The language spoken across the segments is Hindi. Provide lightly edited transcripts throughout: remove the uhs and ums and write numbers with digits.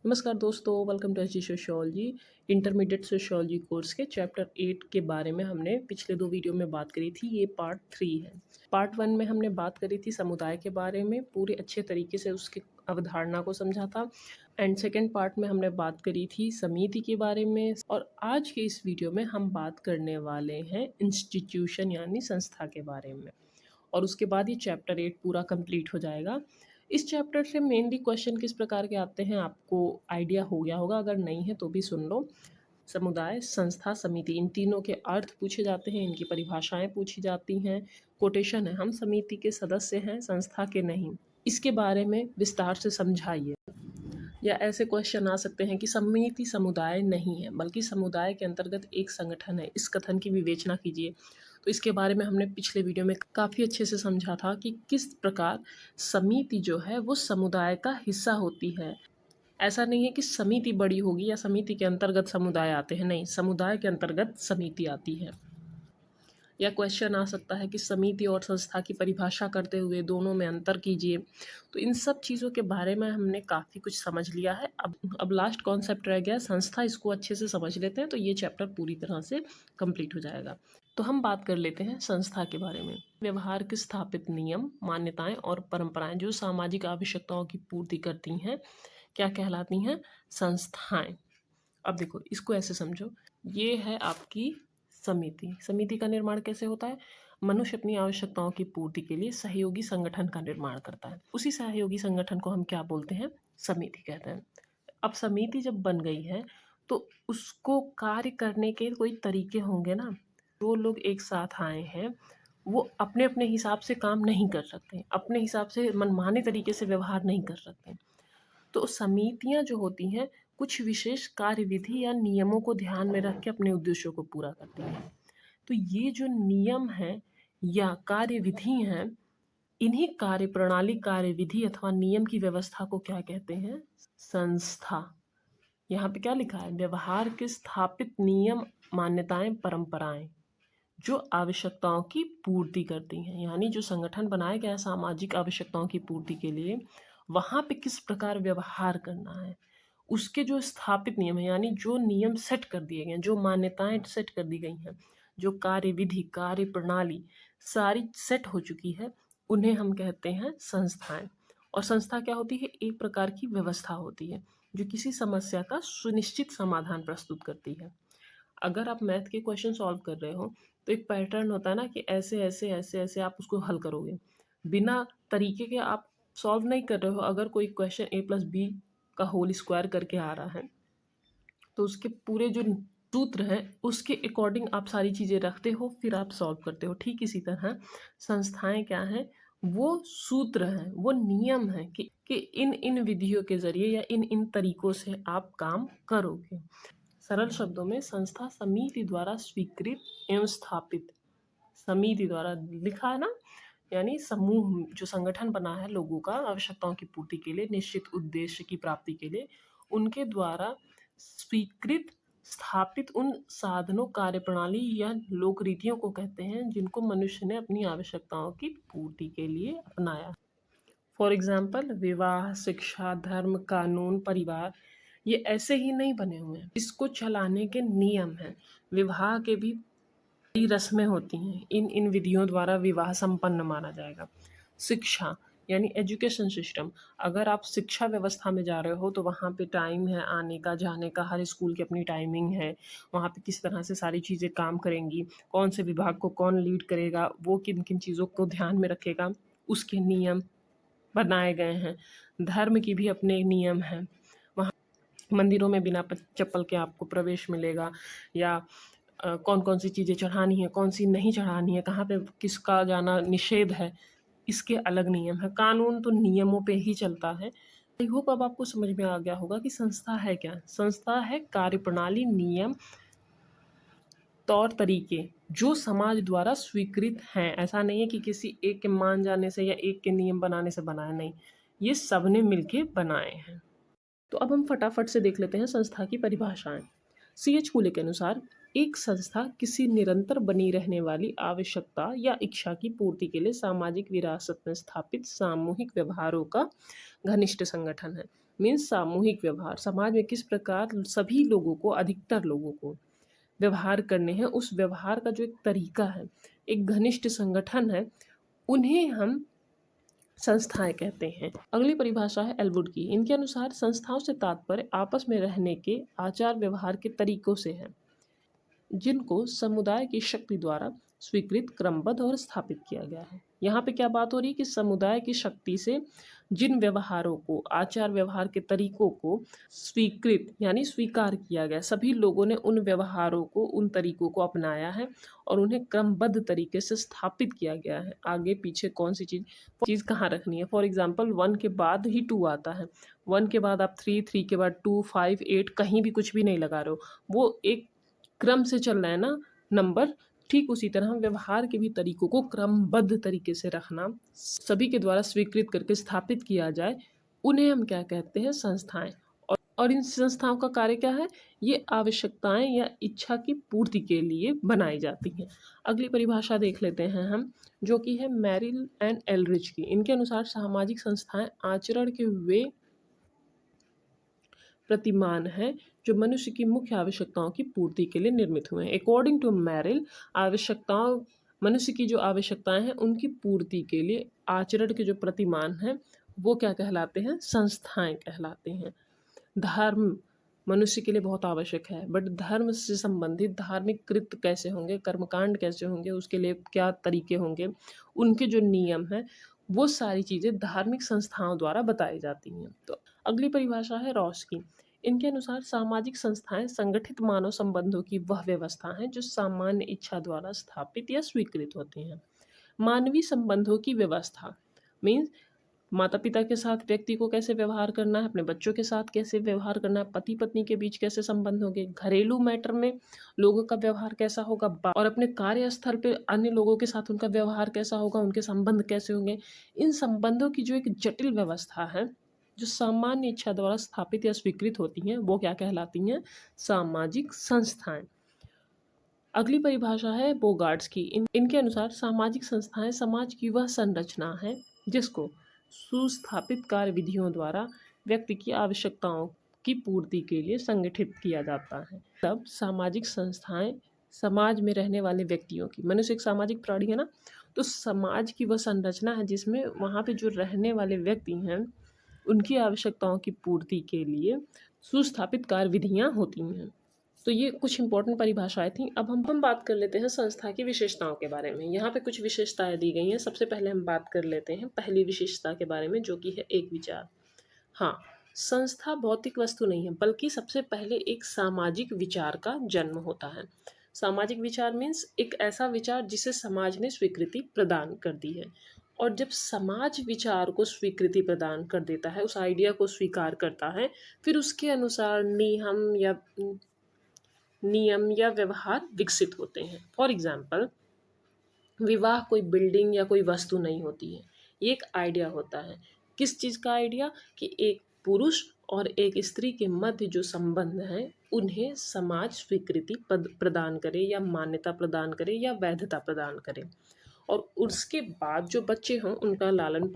नमस्कार दोस्तों, welcome to HG sociology. Intermediate sociology course के चैप्टर 8 के बारे में हमने पिछले 2 वीडियो में बात करी थी। ये पार्ट 3 है। पार्ट 1 में हमने बात करी थी समुदाय के बारे में, पूरे अच्छे तरीके से उसकी अवधारणा को समझा था। एंड सेकेंड पार्ट में हमने बात करी थी समिति के बारे में। और आज के इस वीडियो में हम बात करने वाले हैं इंस्टीट्यूशन यानी संस्था के बारे में। और उसके बाद ये चैप्टर 8 पूरा कंप्लीट हो जाएगा। इस चैप्टर से मेनली क्वेश्चन किस प्रकार के आते हैं आपको आइडिया हो गया होगा, अगर नहीं है तो भी सुन लो। समुदाय, संस्था, समिति, इन तीनों के अर्थ पूछे जाते हैं, इनकी परिभाषाएं पूछी जाती हैं। कोटेशन है, हम समिति के सदस्य हैं, संस्था के नहीं। इसके बारे में विस्तार से समझाइए। या ऐसे क्वेश्चन आ सकते हैं कि समिति समुदाय नहीं है बल्कि समुदाय के अंतर्गत एक संगठन है, इस कथन की विवेचना कीजिए। तो इसके बारे में हमने पिछले वीडियो में काफ़ी अच्छे से समझा था कि किस प्रकार समिति जो है वो समुदाय का हिस्सा होती है। ऐसा नहीं है कि समिति बड़ी होगी या समिति के अंतर्गत समुदाय आते हैं, नहीं, समुदाय के अंतर्गत समिति आती है। या क्वेश्चन आ सकता है कि समिति और संस्था की परिभाषा करते हुए दोनों में अंतर कीजिए। तो इन सब चीज़ों के बारे में हमने काफ़ी कुछ समझ लिया है। अब लास्ट कॉन्सेप्ट रह गया संस्था, इसको अच्छे से समझ लेते हैं तो ये चैप्टर पूरी तरह से कंप्लीट हो जाएगा। तो हम बात कर लेते हैं संस्था के बारे में। व्यवहार के स्थापित नियम, मान्यताएं और परंपराएं जो सामाजिक आवश्यकताओं की पूर्ति करती हैं क्या कहलाती हैं? संस्थाएं। अब देखो, इसको ऐसे समझो, ये है आपकी समिति। समिति का निर्माण कैसे होता है? मनुष्य अपनी आवश्यकताओं की पूर्ति के लिए सहयोगी संगठन का निर्माण करता है। उसी सहयोगी संगठन को हम क्या बोलते हैं? समिति कहते हैं। अब समिति जब बन गई है तो उसको कार्य करने के कोई तरीके होंगे ना। जो लोग एक साथ आए हैं वो अपने अपने हिसाब से काम नहीं कर सकते, अपने हिसाब से मनमाने तरीके से व्यवहार नहीं कर सकते। तो समितियां जो होती हैं कुछ विशेष कार्यविधि या नियमों को ध्यान में रख के अपने उद्देश्यों को पूरा करती हैं। तो ये जो नियम हैं या कार्यविधि हैं, इन्हीं कार्यप्रणाली, कार्यविधि अथवा नियम की व्यवस्था को क्या कहते हैं? संस्था। यहाँ पे क्या लिखा है? व्यवहार के स्थापित नियम, मान्यताएं, परंपराएं जो आवश्यकताओं की पूर्ति करती हैं। यानी जो संगठन बनाया गया है सामाजिक आवश्यकताओं की पूर्ति के लिए, वहाँ पे किस प्रकार व्यवहार करना है, उसके जो स्थापित नियम है, यानी जो नियम सेट कर दिए गए, जो मान्यताएं सेट कर दी गई हैं, जो कार्यविधि, कार्य प्रणाली सारी सेट हो चुकी है, उन्हें हम कहते हैं संस्थाएं। और संस्था क्या होती है? एक प्रकार की व्यवस्था होती है जो किसी समस्या का सुनिश्चित समाधान प्रस्तुत करती है। अगर आप मैथ के क्वेश्चन सॉल्व कर रहे हो तो एक पैटर्न होता है ना कि ऐसे ऐसे ऐसे ऐसे आप उसको हल करोगे। बिना तरीके के आप सॉल्व नहीं कर रहे हो। अगर कोई क्वेश्चन a+b का होल स्क्वायर करके आ रहा है तो उसके पूरे जो सूत्र हैं उसके अकॉर्डिंग आप सारी चीज़ें रखते हो, फिर आप सॉल्व करते हो। ठीक इसी तरह संस्थाएं क्या हैं? वो सूत्र हैं, वो नियम हैं कि इन इन विधियों के जरिए या इन इन तरीकों से आप काम करोगे। सरल शब्दों में संस्था समिति द्वारा स्वीकृत एवं स्थापित, समिति द्वारा लिखा है ना, यानी समूह जो संगठन बना है लोगों का आवश्यकताओं की पूर्ति के लिए, निश्चित उद्देश्य की प्राप्ति के लिए, उनके द्वारा स्वीकृत स्थापित उन साधनों, कार्यप्रणाली या लोक रीतियों को कहते हैं जिनको मनुष्य ने अपनी आवश्यकताओं की पूर्ति के लिए अपनाया। फॉर एग्जाम्पल, विवाह, शिक्षा, धर्म, कानून, परिवार, ये ऐसे ही नहीं बने हुए हैं, इसको चलाने के नियम हैं। विवाह के भी कई रस्में होती हैं, इन इन विधियों द्वारा विवाह संपन्न माना जाएगा। शिक्षा यानी एजुकेशन सिस्टम, अगर आप शिक्षा व्यवस्था में जा रहे हो तो वहाँ पे टाइम है आने का, जाने का, हर स्कूल की अपनी टाइमिंग है, वहाँ पे किस तरह से सारी चीज़ें काम करेंगी, कौन से विभाग को कौन लीड करेगा, वो किन किन चीज़ों को ध्यान में रखेगा, उसके नियम बनाए गए हैं। धर्म की भी अपने नियम हैं। वहाँ मंदिरों में बिना चप्पल के आपको प्रवेश मिलेगा, या कौन कौन सी चीज़ें चढ़ानी है, कौन सी नहीं चढ़ानी है, कहाँ पे किसका जाना निषेध है, इसके अलग नियम है। कानून तो नियमों पे ही चलता है। आई होप अब आपको समझ में आ गया होगा कि संस्था है क्या। संस्था है कार्यप्रणाली, नियम, तौर तरीके जो समाज द्वारा स्वीकृत हैं। ऐसा नहीं है कि किसी एक के मान जाने से या एक के नियम बनाने से बनाया, नहीं, ये सबने मिलके बनाए हैं। तो अब हम फटाफट से देख लेते हैं संस्था की परिभाषाएं। CH कूले के अनुसार एक संस्था किसी निरंतर बनी रहने वाली आवश्यकता या इच्छा की पूर्ति के लिए सामाजिक विरासत में स्थापित सामूहिक व्यवहारों का घनिष्ठ संगठन है। मीन्स सामूहिक व्यवहार, समाज में किस प्रकार सभी लोगों को, अधिकतर लोगों को व्यवहार करने हैं, उस व्यवहार का जो एक तरीका है, एक घनिष्ठ संगठन है, उन्हें हम संस्थाएं कहते हैं। अगली परिभाषा है एलवुड की। इनके अनुसार संस्थाओं से तात्पर्य आपस में रहने के आचार व्यवहार के तरीकों से है, जिनको समुदाय की शक्ति द्वारा स्वीकृत, क्रमबद्ध और स्थापित किया गया है। यहाँ पे क्या बात हो रही है कि समुदाय की शक्ति से जिन व्यवहारों को, आचार व्यवहार के तरीकों को स्वीकृत यानी स्वीकार किया गया, सभी लोगों ने उन व्यवहारों को, उन तरीकों को अपनाया है और उन्हें क्रमबद्ध तरीके से स्थापित किया गया है। आगे पीछे कौन सी चीज़ कहाँ रखनी है। फॉर एग्जाम्पल 1 के बाद ही 2 आता है, 1 के बाद आप 3, 3 के बाद 2, 5, 8 कहीं भी कुछ भी नहीं लगा रहे हो, वो एक क्रम से चल रहा है ना नंबर। ठीक उसी तरह व्यवहार के भी तरीकों को क्रमबद्ध तरीके से रखना, सभी के द्वारा स्वीकृत करके स्थापित किया जाए, उन्हें हम क्या कहते हैं, संस्थाएं। और इन संस्थाओं का कार्य क्या है, ये आवश्यकताएं या इच्छा की पूर्ति के लिए बनाई जाती हैं। अगली परिभाषा देख लेते हैं हम, जो कि है मैरिल एंड एलरिच की। इनके अनुसार सामाजिक संस्थाएं आचरण के वे प्रतिमान है जो मनुष्य की मुख्य आवश्यकताओं की पूर्ति के लिए निर्मित हुए हैं। अकॉर्डिंग टू मैरिल, आवश्यकताओं, मनुष्य की जो आवश्यकताएं हैं उनकी पूर्ति के लिए आचरण के जो प्रतिमान हैं वो क्या कहलाते हैं, संस्थाएं कहलाते हैं। धर्म मनुष्य के लिए बहुत आवश्यक है, बट धर्म से संबंधित धार्मिक कृत्य कैसे होंगे, कर्मकांड कैसे होंगे, उसके लिए क्या तरीके होंगे, उनके जो नियम हैं, वो सारी चीज़ें धार्मिक संस्थाओं द्वारा बताई जाती हैं। तो अगली परिभाषा है रॉस की। इनके अनुसार सामाजिक संस्थाएं संगठित मानव संबंधों की वह व्यवस्था है जो सामान्य इच्छा द्वारा स्थापित या स्वीकृत होती हैं। मानवीय संबंधों की व्यवस्था मीन्स माता पिता के साथ व्यक्ति को कैसे व्यवहार करना है, अपने बच्चों के साथ कैसे व्यवहार करना है, पति पत्नी के बीच कैसे संबंध होंगे, घरेलू मैटर में लोगों का व्यवहार कैसा होगा, और अपने कार्यस्थल पे अन्य लोगों के साथ उनका व्यवहार कैसा होगा, उनके संबंध कैसे होंगे। इन संबंधों की जो एक जटिल व्यवस्था है, जो सामान्य इच्छा द्वारा स्थापित या स्वीकृत होती हैं, वो क्या कहलाती हैं, सामाजिक संस्थाएं। अगली परिभाषा है बोगार्ड्स की। इनके अनुसार सामाजिक संस्थाएं समाज की वह संरचना है जिसको सुस्थापित कार्य विधियों द्वारा व्यक्ति की आवश्यकताओं की पूर्ति के लिए संगठित किया जाता है। तब सामाजिक संस्थाएं समाज में रहने वाले व्यक्तियों की, मनुष्य एक सामाजिक प्राणी है ना, तो समाज की वह संरचना है जिसमें वहाँ पे जो रहने वाले व्यक्ति हैं उनकी आवश्यकताओं की पूर्ति के लिए सुस्थापित कार्य विधियाँ होती हैं। तो ये कुछ इंपॉर्टेंट परिभाषाएं थी। अब हम बात कर लेते हैं संस्था की विशेषताओं के बारे में। यहाँ पे कुछ विशेषताएं दी गई हैं। सबसे पहले हम बात कर लेते हैं पहली विशेषता के बारे में, जो कि है एक विचार। हाँ, संस्था भौतिक वस्तु नहीं है, बल्कि सबसे पहले एक सामाजिक विचार का जन्म होता है। सामाजिक विचार मीन्स एक ऐसा विचार जिसे समाज ने स्वीकृति प्रदान कर दी है। और जब समाज विचार को स्वीकृति प्रदान कर देता है, उस आइडिया को स्वीकार करता है, फिर उसके अनुसार नियम या व्यवहार विकसित होते हैं। फॉर एग्जाम्पल, विवाह कोई बिल्डिंग या कोई वस्तु नहीं होती है, ये एक आइडिया होता है। किस चीज़ का आइडिया, कि एक पुरुष और एक स्त्री के मध्य जो संबंध है उन्हें समाज स्वीकृति प्रदान करे या मान्यता प्रदान करे या वैधता प्रदान करे, और उसके बाद जो बच्चे हों उनका लालन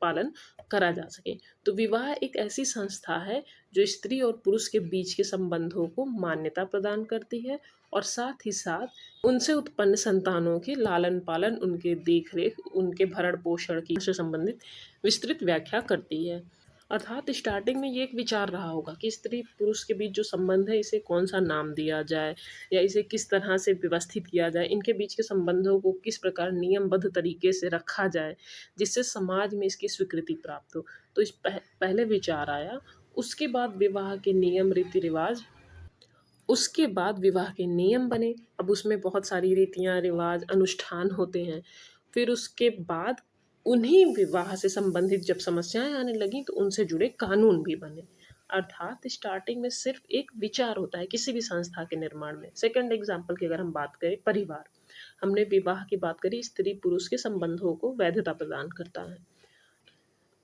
पालन करा जा सके। तो विवाह एक ऐसी संस्था है जो स्त्री और पुरुष के बीच के संबंधों को मान्यता प्रदान करती है और साथ ही साथ उनसे उत्पन्न संतानों के लालन पालन, उनके देखरेख, उनके भरण पोषण की से संबंधित विस्तृत व्याख्या करती है। अर्थात स्टार्टिंग में ये एक विचार रहा होगा कि स्त्री पुरुष के बीच जो संबंध है इसे कौन सा नाम दिया जाए या इसे किस तरह से व्यवस्थित किया जाए, इनके बीच के संबंधों को किस प्रकार नियमबद्ध तरीके से रखा जाए जिससे समाज में इसकी स्वीकृति प्राप्त हो। तो इस पहले विचार आया, उसके बाद विवाह के नियम रीति रिवाज, उसके बाद विवाह के नियम बने। अब उसमें बहुत सारी रीतियाँ रिवाज अनुष्ठान होते हैं। फिर उसके बाद उन्हीं विवाह से संबंधित जब समस्याएं आने लगी तो उनसे जुड़े कानून भी बने। अर्थात स्टार्टिंग में सिर्फ एक विचार होता है किसी भी संस्था के निर्माण में। सेकंड एग्जाम्पल की अगर हम बात करें, परिवार, हमने विवाह की बात करी, स्त्री पुरुष के संबंधों को वैधता प्रदान करता है।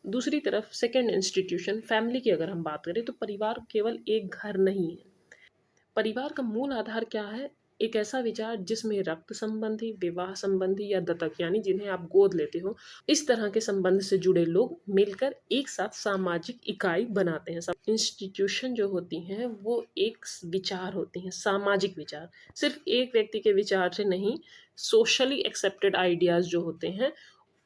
दूसरी तरफ सेकंड इंस्टीट्यूशन फैमिली की अगर हम बात करें तो परिवार केवल एक घर नहीं है। परिवार का मूल आधार क्या है, एक ऐसा विचार जिसमें रक्त संबंधी, विवाह संबंधी या दत्तक यानी जिन्हें आप गोद लेते हो, इस तरह के संबंध से जुड़े लोग मिलकर एक साथ सामाजिक इकाई बनाते हैं। इंस्टीट्यूशन जो होती हैं वो एक विचार होती हैं, सामाजिक विचार, सिर्फ एक व्यक्ति के विचार से नहीं, सोशली एक्सेप्टेड आइडियाज जो होते हैं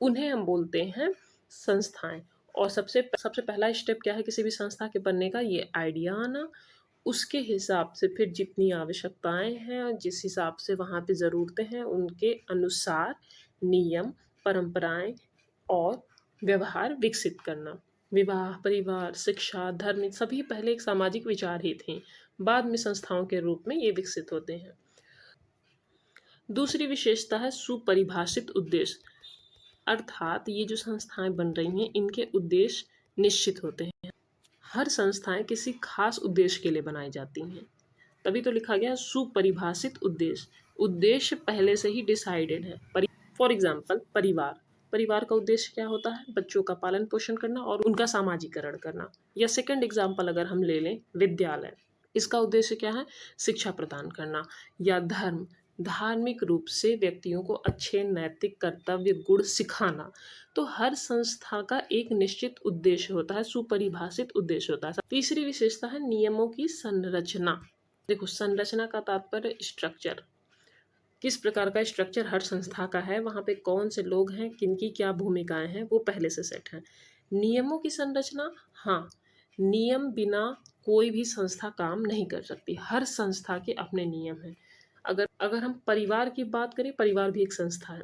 उन्हें हम बोलते हैं संस्थाएं। और सबसे सबसे पहला स्टेप क्या है किसी भी संस्था के बनने का? ये आइडिया आना, उसके हिसाब से फिर जितनी आवश्यकताएं हैं और जिस हिसाब से वहाँ पे ज़रूरतें हैं उनके अनुसार नियम, परंपराएं और व्यवहार विकसित करना। विवाह, परिवार, शिक्षा, धर्म सभी पहले एक सामाजिक विचार ही थे, बाद में संस्थाओं के रूप में ये विकसित होते हैं। दूसरी विशेषता है सुपरिभाषित उद्देश्य, अर्थात ये जो संस्थाएं बन रही हैं इनके उद्देश्य निश्चित होते हैं। हर संस्थाएं किसी खास उद्देश्य के लिए बनाई जाती हैं, तभी तो लिखा गया है सुपरिभाषित उद्देश्य। उद्देश्य पहले से ही डिसाइडेड है। फॉर एग्जाम्पल परिवार, परिवार का उद्देश्य क्या होता है? बच्चों का पालन पोषण करना और उनका सामाजिकरण करना। या सेकंड एग्जाम्पल अगर हम ले लें विद्यालय, इसका उद्देश्य क्या है? शिक्षा प्रदान करना। या धर्म, धार्मिक रूप से व्यक्तियों को अच्छे नैतिक कर्तव्य गुण सिखाना। तो हर संस्था का एक निश्चित उद्देश्य होता है, सुपरिभाषित उद्देश्य होता है। तीसरी विशेषता है नियमों की संरचना। देखो, संरचना का तात्पर्य स्ट्रक्चर, किस प्रकार का स्ट्रक्चर हर संस्था का है, वहाँ पे कौन से लोग हैं, किनकी क्या भूमिकाएं हैं, वो पहले से सेट है। नियमों की संरचना, हाँ, नियम बिना कोई भी संस्था काम नहीं कर सकती। हर संस्था के अपने नियम हैं। अगर हम परिवार की बात करें, परिवार भी एक संस्था है,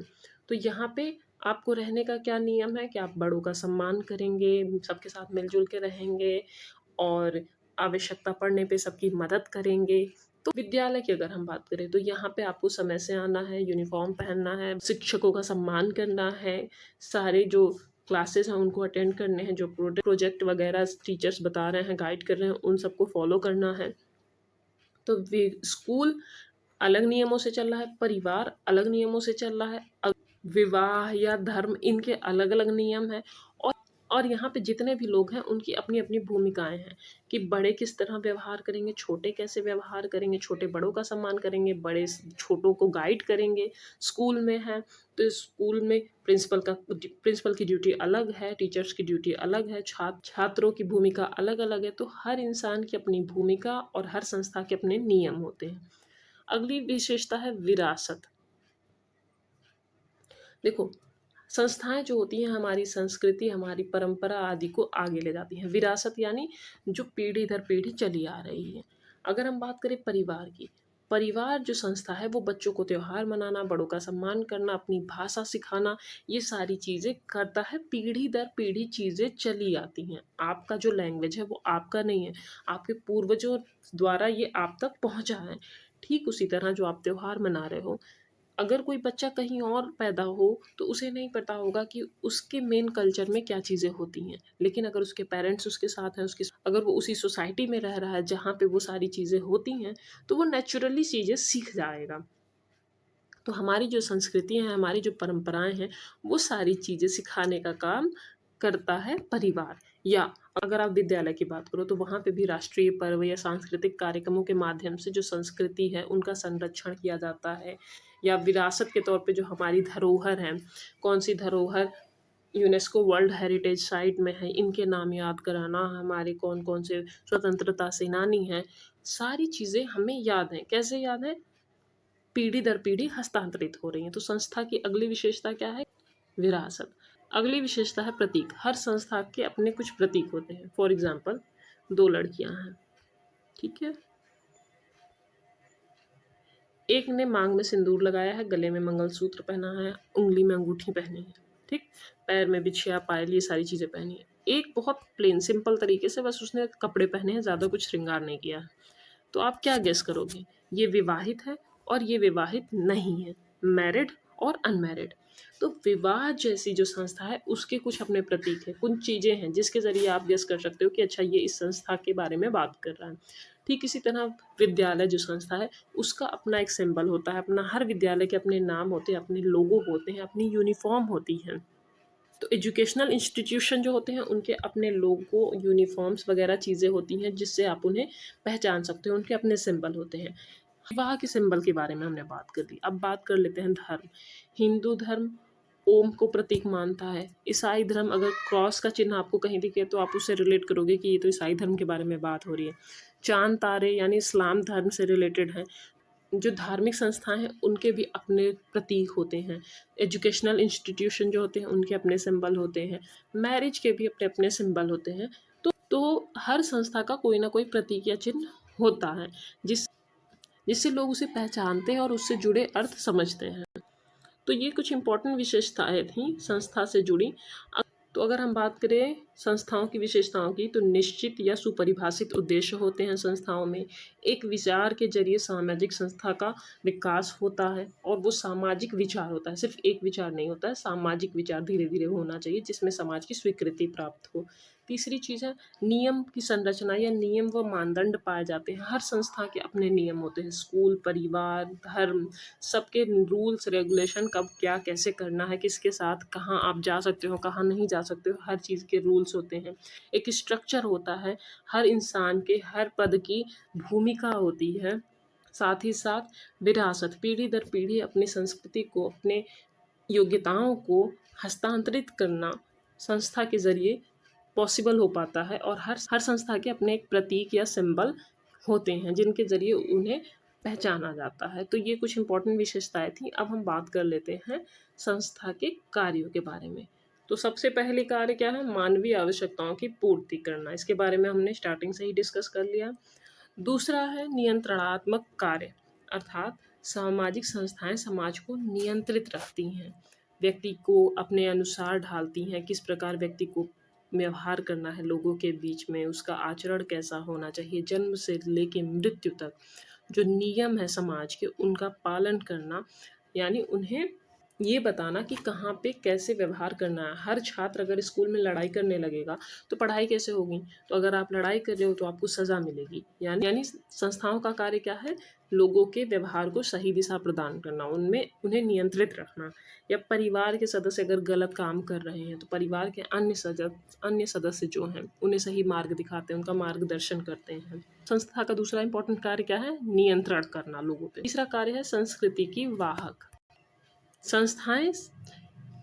तो यहाँ पे आपको रहने का क्या नियम है कि आप बड़ों का सम्मान करेंगे, सबके साथ मिलजुल के रहेंगे और आवश्यकता पड़ने पे सबकी मदद करेंगे। तो विद्यालय की अगर हम बात करें तो यहाँ पे आपको समय से आना है, यूनिफॉर्म पहनना है, शिक्षकों का सम्मान करना है, सारे जो क्लासेस हैं उनको अटेंड करने हैं, जो प्रोजेक्ट वगैरह टीचर्स बता रहे हैं, गाइड कर रहे हैं, उन सबको फॉलो करना है। तो स्कूल अलग नियमों से चल रहा है, परिवार अलग नियमों से चल रहा है, विवाह या धर्म इनके अलग अलग नियम हैं। और यहाँ पे जितने भी लोग हैं उनकी अपनी अपनी भूमिकाएं हैं कि बड़े किस तरह व्यवहार करेंगे, छोटे कैसे व्यवहार करेंगे, छोटे बड़ों का सम्मान करेंगे, बड़े छोटों को गाइड करेंगे। स्कूल में है तो स्कूल में प्रिंसिपल की ड्यूटी अलग है, टीचर्स की ड्यूटी अलग है, छात्रों की भूमिका अलग अलग है। तो हर इंसान की अपनी भूमिका और हर संस्था के अपने नियम होते हैं। अगली विशेषता है विरासत। देखो, संस्थाएं जो होती हैं हमारी संस्कृति, हमारी परंपरा आदि को आगे ले जाती हैं। विरासत यानी जो पीढ़ी दर पीढ़ी चली आ रही है। अगर हम बात करें परिवार की, परिवार जो संस्था है वो बच्चों को त्यौहार मनाना, बड़ों का सम्मान करना, अपनी भाषा सिखाना, ये सारी चीज़ें करता है। पीढ़ी दर पीढ़ी चीज़ें चली आती हैं। आपका जो लैंग्वेज है वो आपका नहीं है, आपके पूर्वजों द्वारा ये आप तक पहुंचा है। ठीक उसी तरह जो आप त्यौहार मना रहे हो, अगर कोई बच्चा कहीं और पैदा हो तो उसे नहीं पता होगा कि उसके मेन कल्चर में क्या चीज़ें होती हैं। लेकिन अगर उसके पेरेंट्स उसके साथ हैं, अगर वो उसी सोसाइटी में रह रहा है जहाँ पे वो सारी चीज़ें होती हैं, तो वो नेचुरली चीज़ें सीख जाएगा। तो हमारी जो संस्कृति है, हमारी जो परंपराएं हैं, वो सारी चीज़ें सिखाने का काम करता है परिवार। या अगर आप विद्यालय की बात करो तो वहाँ पे भी राष्ट्रीय पर्व या सांस्कृतिक कार्यक्रमों के माध्यम से जो संस्कृति है उनका संरक्षण किया जाता है। या विरासत के तौर पे जो हमारी धरोहर है, कौन सी धरोहर यूनेस्को वर्ल्ड हेरिटेज साइट में है, इनके नाम याद कराना, हमारे कौन कौन से स्वतंत्रता सेनानी हैं, सारी चीज़ें हमें याद हैं। कैसे याद है? पीढ़ी दर पीढ़ी हस्तांतरित हो रही हैं। तो संस्था की अगली विशेषता क्या है? विरासत। अगली विशेषता है प्रतीक। हर संस्था के अपने कुछ प्रतीक होते हैं। फॉर एग्जाम्पल, दो लड़कियां हैं, ठीक है, एक ने मांग में सिंदूर लगाया है, गले में मंगलसूत्र पहना है, उंगली में अंगूठी पहनी है, ठीक, पैर में बिछिया, पायल, ये सारी चीज़ें पहनी है। एक बहुत प्लेन सिंपल तरीके से बस उसने कपड़े पहने हैं, ज़्यादा कुछ श्रृंगार नहीं किया है। तो आप क्या गेस करोगे? ये विवाहित है और ये विवाहित नहीं है, मैरिड और अनमैरिड। तो विवाह जैसी जो संस्था है उसके कुछ अपने प्रतीक हैं, कुछ चीज़ें हैं जिसके ज़रिए आप गेस कर सकते हो कि अच्छा ये इस संस्था के बारे में बात कर रहा है। ठीक इसी तरह विद्यालय जो संस्था है उसका अपना एक सिंबल होता है, अपना, हर विद्यालय के अपने नाम होते हैं, अपने लोगो होते हैं, अपनी यूनिफॉर्म होती हैं। तो एजुकेशनल इंस्टीट्यूशन जो होते हैं उनके अपने लोगो, यूनिफॉर्म्स वगैरह चीज़ें होती हैं जिससे आप उन्हें पहचान सकते हो, उनके अपने सिंबल होते हैं। विवाह के सिंबल के बारे में हमने बात कर ली। अब बात कर लेते हैं धर्म। हिंदू धर्म ओम को प्रतीक मानता है। ईसाई धर्म, अगर क्रॉस का चिन्ह आपको कहीं दिखे तो आप उससे रिलेट करोगे कि ये तो ईसाई धर्म के बारे में बात हो रही है। चांद तारे यानी इस्लाम धर्म से रिलेटेड है। जो धार्मिक संस्थाएं हैं उनके भी अपने प्रतीक होते हैं। एजुकेशनल इंस्टीट्यूशन जो होते हैं उनके अपने सिंबल होते हैं। मैरिज के भी अपने अपने सिंबल होते हैं। तो हर संस्था का कोई ना कोई प्रतीक या चिन्ह होता है जिससे लोग उसे पहचानते हैं और उससे जुड़े अर्थ समझते हैं। तो ये कुछ इंपॉर्टेंट विशेषताएं थी संस्था से जुड़ी। तो अगर हम बात करें संस्थाओं की विशेषताओं की, तो निश्चित या सुपरिभाषित उद्देश्य होते हैं संस्थाओं में। एक विचार के जरिए सामाजिक संस्था का विकास होता है और वो सामाजिक विचार होता है, सिर्फ एक विचार नहीं होता है, सामाजिक विचार धीरे धीरे होना चाहिए जिसमें समाज की स्वीकृति प्राप्त हो। तीसरी चीज़ है नियम की संरचना या नियम व मानदंड पाए जाते हैं। हर संस्था के अपने नियम होते हैं। स्कूल, परिवार, धर्म, सबके रूल्स रेगुलेशन, कब क्या कैसे करना है, किसके साथ कहाँ आप जा सकते हो, कहाँ नहीं जा सकते हो, हर चीज़ के रूल्स होते हैं। एक स्ट्रक्चर होता है, हर इंसान के हर पद की भूमिका होती है। साथ ही साथ विरासत, पीढ़ी दर पीढ़ी अपनी संस्कृति को, अपने योग्यताओं को हस्तांतरित करना संस्था के ज़रिए पॉसिबल हो पाता है। और हर संस्था के अपने एक प्रतीक या सिंबल होते हैं जिनके ज़रिए उन्हें पहचाना जाता है। तो ये कुछ इंपॉर्टेंट विशेषताएं थी। अब हम बात कर लेते हैं संस्था के कार्यों के बारे में। तो सबसे पहले कार्य क्या है? मानवीय आवश्यकताओं की पूर्ति करना। इसके बारे में हमने स्टार्टिंग से ही डिस्कस कर लिया। दूसरा है नियंत्रणात्मक कार्य, अर्थात सामाजिक संस्थाएं समाज को नियंत्रित रखती हैं, व्यक्ति को अपने अनुसार ढालती हैं। किस प्रकार व्यक्ति को व्यवहार करना है लोगों के बीच में, उसका आचरण कैसा होना चाहिए, जन्म से लेके मृत्यु तक जो नियम है समाज के उनका पालन करना, यानी उन्हें ये बताना कि कहाँ पे कैसे व्यवहार करना है। हर छात्र अगर स्कूल में लड़ाई करने लगेगा तो पढ़ाई कैसे होगी? तो अगर आप लड़ाई कर रहे हो तो आपको सज़ा मिलेगी। यानी संस्थाओं का कार्य क्या है? लोगों के व्यवहार को सही दिशा प्रदान करना, उनमें उन्हें नियंत्रित रखना। या परिवार के सदस्य अगर गलत काम कर रहे हैं तो परिवार के अन्य सदस्य जो हैं उन्हें सही मार्ग दिखाते हैं, उनका मार्गदर्शन करते हैं। संस्था का दूसरा इंपॉर्टेंट कार्य क्या है? नियंत्रण करना लोगों पे। तीसरा कार्य है संस्कृति की वाहक।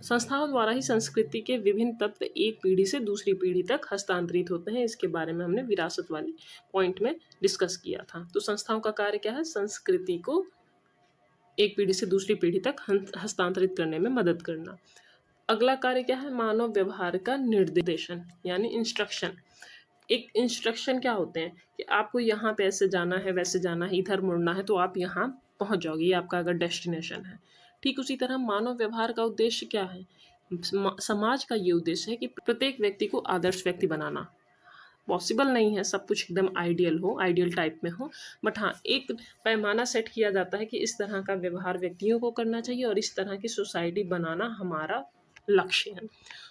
संस्थाओं द्वारा ही संस्कृति के विभिन्न तत्व एक पीढ़ी से दूसरी पीढ़ी तक हस्तांतरित होते हैं। इसके बारे में हमने विरासत वाली पॉइंट में डिस्कस किया था। तो संस्थाओं का कार्य क्या है? संस्कृति को एक पीढ़ी से दूसरी पीढ़ी तक हस्तांतरित करने में मदद करना। अगला कार्य क्या है? मानव व्यवहार का निर्देशन यानी इंस्ट्रक्शन। एक इंस्ट्रक्शन क्या होते हैं कि आपको यहाँ पे ऐसे जाना है, वैसे जाना है, इधर मुड़ना है, तो आप यहाँ पहुँच जाओगे, ये आपका अगर डेस्टिनेशन है। ठीक उसी तरह मानव व्यवहार का उद्देश्य क्या है? समाज का ये उद्देश्य है कि प्रत्येक व्यक्ति को आदर्श व्यक्ति बनाना। पॉसिबल नहीं है सब कुछ एकदम आइडियल हो, आइडियल टाइप में हो, बट हाँ एक पैमाना सेट किया जाता है कि इस तरह का व्यवहार व्यक्तियों को करना चाहिए और इस तरह की सोसाइटी बनाना हमारा लक्ष्य है।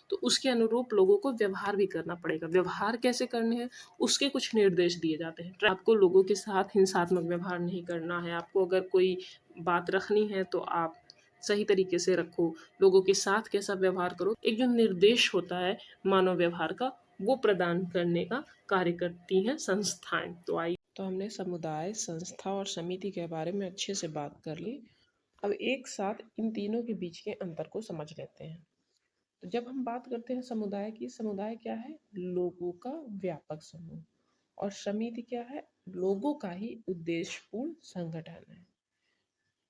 तो उसके अनुरूप लोगों को व्यवहार भी करना पड़ेगा। व्यवहार कैसे करने हैं उसके कुछ निर्देश दिए जाते हैं। आपको लोगों के साथ हिंसात्मक व्यवहार नहीं करना है। आपको अगर कोई बात रखनी है तो आप सही तरीके से रखो, लोगों के साथ कैसा व्यवहार करो। एक जो निर्देश होता है मानव व्यवहार का, वो प्रदान करने का कार्य करती हैं संस्थाएं। तो हमने समुदाय, संस्था और समिति के बारे में अच्छे से बात कर ली। अब एक साथ इन तीनों के बीच के अंतर को समझ लेते हैं। तो जब हम बात करते हैं समुदाय की, समुदाय क्या है? लोगों का व्यापक समूह। और समिति क्या है? लोगों का ही उद्देश्यपूर्ण संगठन है।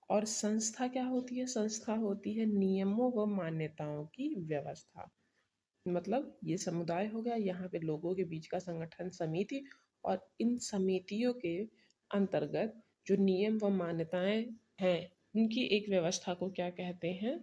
और संस्था क्या होती है? संस्था होती है नियमों व मान्यताओं की व्यवस्था। मतलब ये समुदाय हो गया, यहाँ पे लोगों के बीच का संगठन समिति, और इन समितियों के अंतर्गत जो नियम व मान्यताएं हैं उनकी एक व्यवस्था को क्या कहते हैं?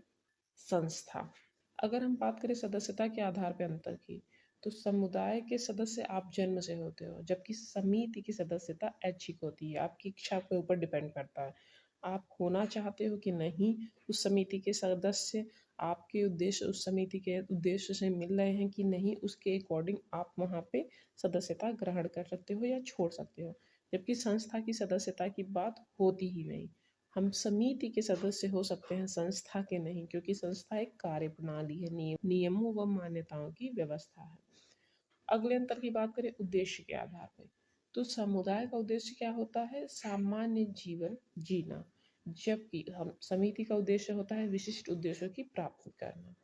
संस्था। अगर हम बात करें सदस्यता के आधार पर अंतर की, तो समुदाय के सदस्य आप जन्म से होते हो, जबकि समिति की सदस्यता ऐच्छिक होती है, आपकी इच्छा के ऊपर डिपेंड करता है। आप होना चाहते हो कि नहीं उस समिति के सदस्य, आपके उद्देश्य उस समिति के उद्देश्य से मिल रहे हैं कि नहीं, उसके अकॉर्डिंग आप वहाँ पे सदस्यता ग्रहण कर सकते हो या छोड़ सकते हो। जबकि संस्था की सदस्यता की बात होती ही नहीं। हम समिति के सदस्य हो सकते हैं, संस्था के नहीं, क्योंकि संस्था एक कार्य प्रणाली है, नियमों व मान्यताओं की व्यवस्था है। अगले अंतर की बात करें उद्देश्य के आधार पर, तो समुदाय का उद्देश्य क्या होता है? सामान्य जीवन जीना, जबकि हम समिति का उद्देश्य होता है विशिष्ट उद्देश्यों की प्राप्ति करना।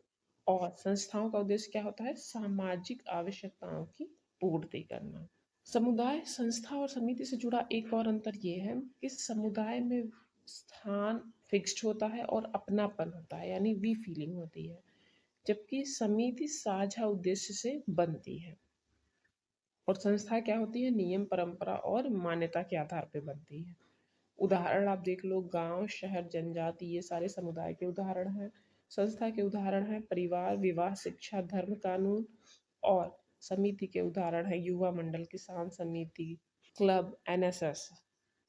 और संस्थाओं का उद्देश्य क्या होता है? सामाजिक आवश्यकताओं की पूर्ति करना। समुदाय, संस्था और समिति से जुड़ा एक और अंतर ये है कि समुदाय में स्थान फिक्स्ड होता है और अपनापन होता है, यानी वी फीलिंग होती है, जबकि समिति साझा उद्देश्य से बनती है। और संस्था क्या होती है? नियम, परंपरा और मान्यता के आधार पर बनती है। उदाहरण आप देख लो, गांव, शहर, जनजाति, ये सारे समुदाय के उदाहरण हैं। संस्था के उदाहरण हैं परिवार, विवाह, शिक्षा, धर्म, कानून। और समिति के उदाहरण हैं युवा मंडल, किसान समिति, क्लब, एनएसएस।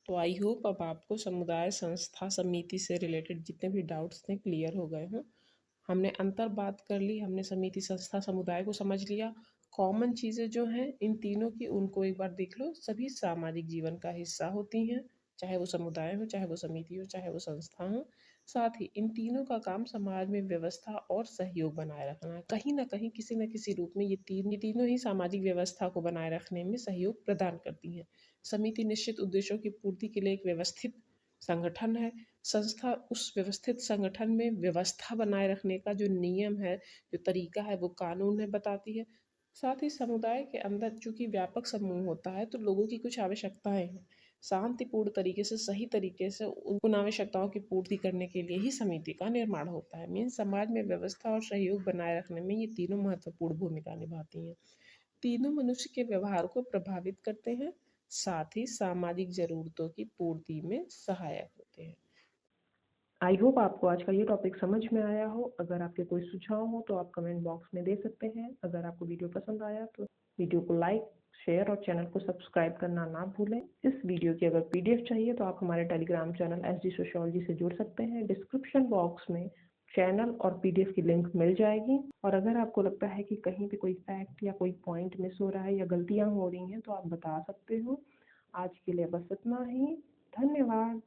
तो आई होप अब आपको समुदाय, संस्था, समिति से रिलेटेड जितने भी डाउट्स थे क्लियर हो गए हैं। हमने अंतर बात कर ली, हमने समिति, संस्था, समुदाय को समझ लिया। कॉमन चीज़ें जो हैं इन तीनों की, उनको एक बार देख लो। सभी सामाजिक जीवन का हिस्सा होती हैं, चाहे वो समुदाय हो, चाहे वो समिति हो, चाहे वो संस्था हो। साथ ही इन तीनों का काम समाज में व्यवस्था और सहयोग बनाए रखना है। कहीं ना कहीं, किसी न किसी रूप में ये तीनों ही सामाजिक व्यवस्था को बनाए रखने में सहयोग प्रदान करती हैं। समिति निश्चित उद्देश्यों की पूर्ति के लिए एक व्यवस्थित संगठन है। संस्था उस व्यवस्थित संगठन में व्यवस्था बनाए रखने का जो नियम है, जो तरीका है, वो कानून है, बताती है। साथ ही समुदाय के अंदर चूंकि व्यापक समूह होता है, तो लोगों की कुछ आवश्यकताएं हैं। शांतिपूर्ण तरीके से, सही तरीके से उन आवश्यकताओं की पूर्ति करने के लिए ही समिति का निर्माण होता है। मीन समाज में व्यवस्था और सहयोग बनाए रखने में ये तीनों महत्वपूर्ण भूमिका निभाती हैं। तीनों मनुष्य के व्यवहार को प्रभावित करते हैं, साथ ही सामाजिक जरूरतों की पूर्ति में सहायक होते हैं। आई होप आपको आज का ये टॉपिक समझ में आया हो। अगर आपके कोई सुझाव हो तो आप कमेंट बॉक्स में दे सकते हैं। अगर आपको वीडियो पसंद आया तो वीडियो को लाइक, शेयर और चैनल को सब्सक्राइब करना ना भूलें। इस वीडियो की अगर पीडीएफ चाहिए तो आप हमारे टेलीग्राम चैनल एसडी सोशियोलॉजी से जुड़ सकते हैं। डिस्क्रिप्शन बॉक्स में चैनल और पीडीएफ की लिंक मिल जाएगी। और अगर आपको लगता है कि कहीं पे कोई फैक्ट या कोई पॉइंट मिस हो रहा है या गलतियां हो रही हैं तो आप बता सकते हो। आज के लिए बस इतना ही। धन्यवाद।